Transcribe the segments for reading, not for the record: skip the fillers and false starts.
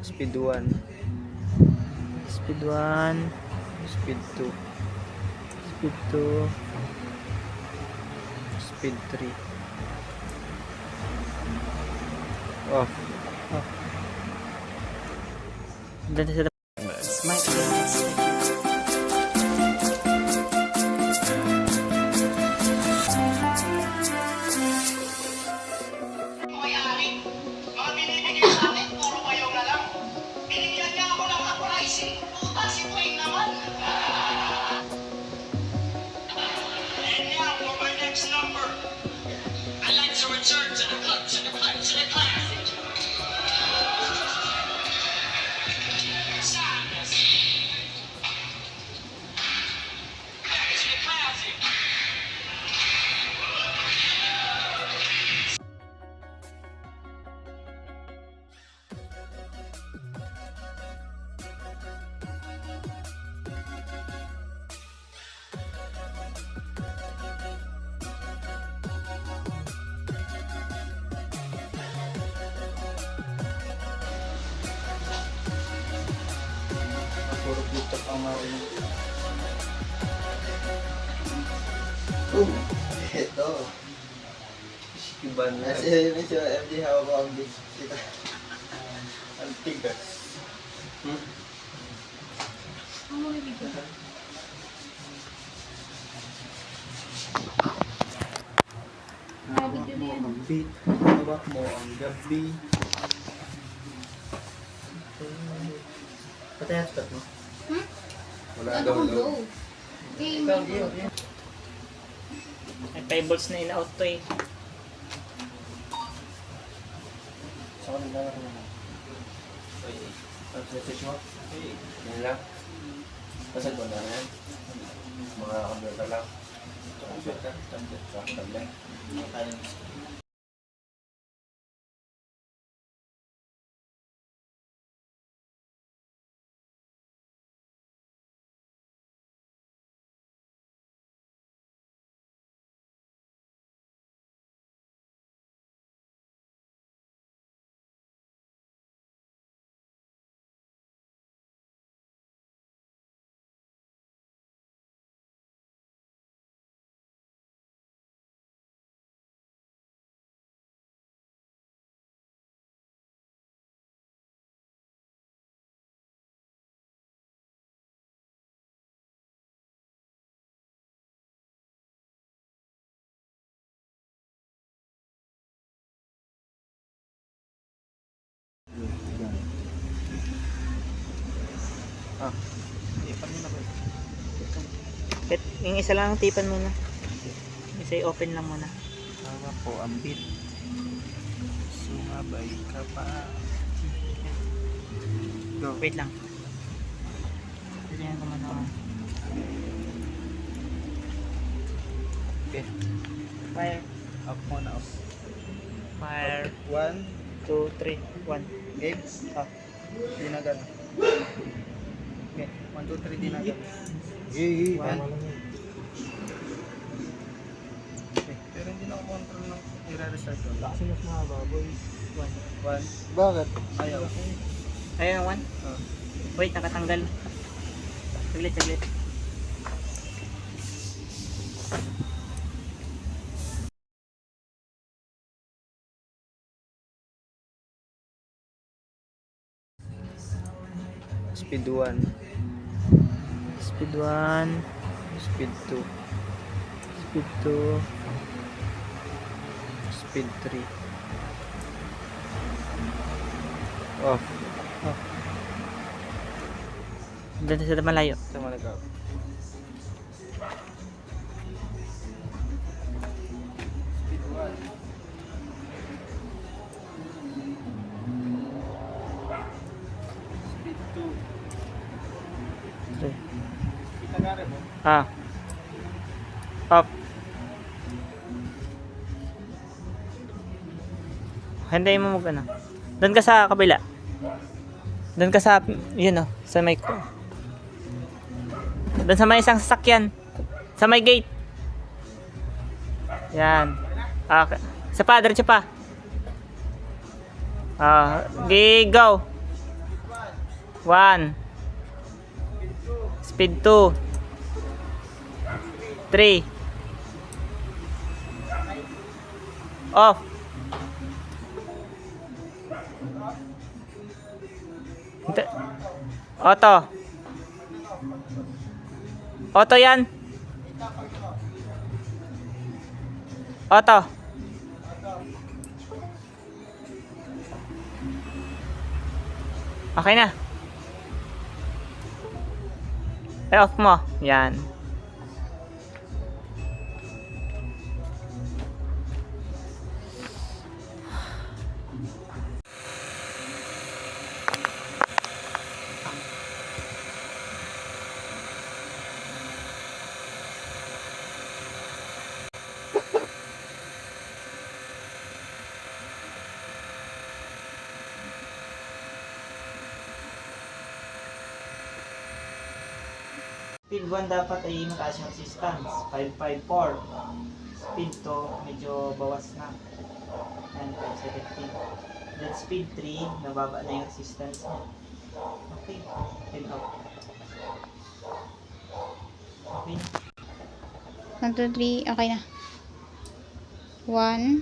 Speed 1, Speed 1, Speed 2, Speed 2, Speed 3. Off. Dito sa May-ari, mga binibigay sa akin, puro mayaw na lang. Binigyan niya ako ng uprising. Puta, si Twain naman. And now for my next number. I'd like to return to the club, to the classic. Sadness. Back to the classic. Puro putok ang marinig. Ito. Iban na. Kasi medyo MD hawak ko ang big. Ang tigas. Hawak mo ang beat. Hawak mo ang gabi. Patay ang spot mo. Wala daw daw. Ikaw, iyo. may 5 volts na in-out to eh. Sa kanila na naman. Ang message mo? Yan lang. Pasag mo na yan. Mga computer lang. Computer, tablet, sa tablet. Yung isa lang tipan muna. Isa open lang muna. Hawak ko ang beat. Sumabay ka pa. Go. Wait lang. Ganyan naman ako. Okay. Fire. Up muna, up. Fire. 1, 2, 3, 1. game. Dinagan. Okay. 1, 2, 3, dinagan. One. Okay. Pero hindi na ako control ng i-restart ko. Kasi mas mahaba, boy. 1. Bakit? Ayaw. Ayun, 1. Oh. Wait, nakatanggal. Saglit, saglit. Speed 1, Speed 1, Speed 2, Speed 2, Speed 3. Off. dito sa malayo. Sa malagaw. Speed 1. Speed 2. 3. Kita nga rin mo. Up. Hintayin mo ano. Doon ka sa kabila. Doon ka sa, yun oh, sa may ko. Doon sa may isang sasakyan. Sa may gate. Yan. Okay. Sa pa, diretso pa. Go. 1. Speed 2. 3. Off. Auto. Auto yan. Auto. Okay na. Off mo. Yan. Speed 1 dapat ay mataas yung resistance. 554. Speed 2, medyo bawas na. And 517. Then speed 3, nababa na yung resistance niya. Okay. Then out. Okay. 1, 2, 3. Okay na. 1,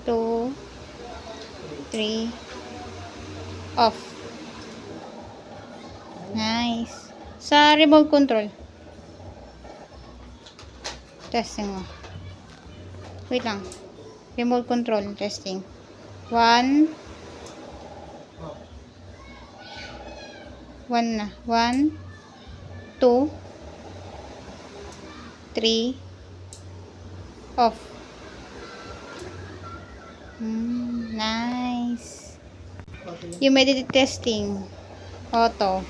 2, 3. Off. Nice. Sa remote control. Testing mo. Wait lang. Remote control testing. 1. 1 na. 1, 2, 3. Off. Nice. Humidity testing. Auto.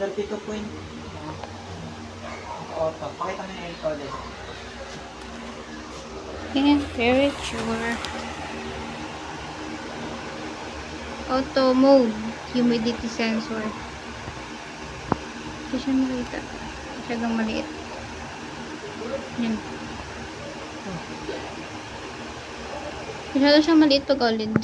32 point. Auto. Pakita mo yung encoder. Temperature. Auto mode. Humidity sensor. Hindi siya makita. Masyadong maliit. Yan. Masyado siyang maliit pag OLED.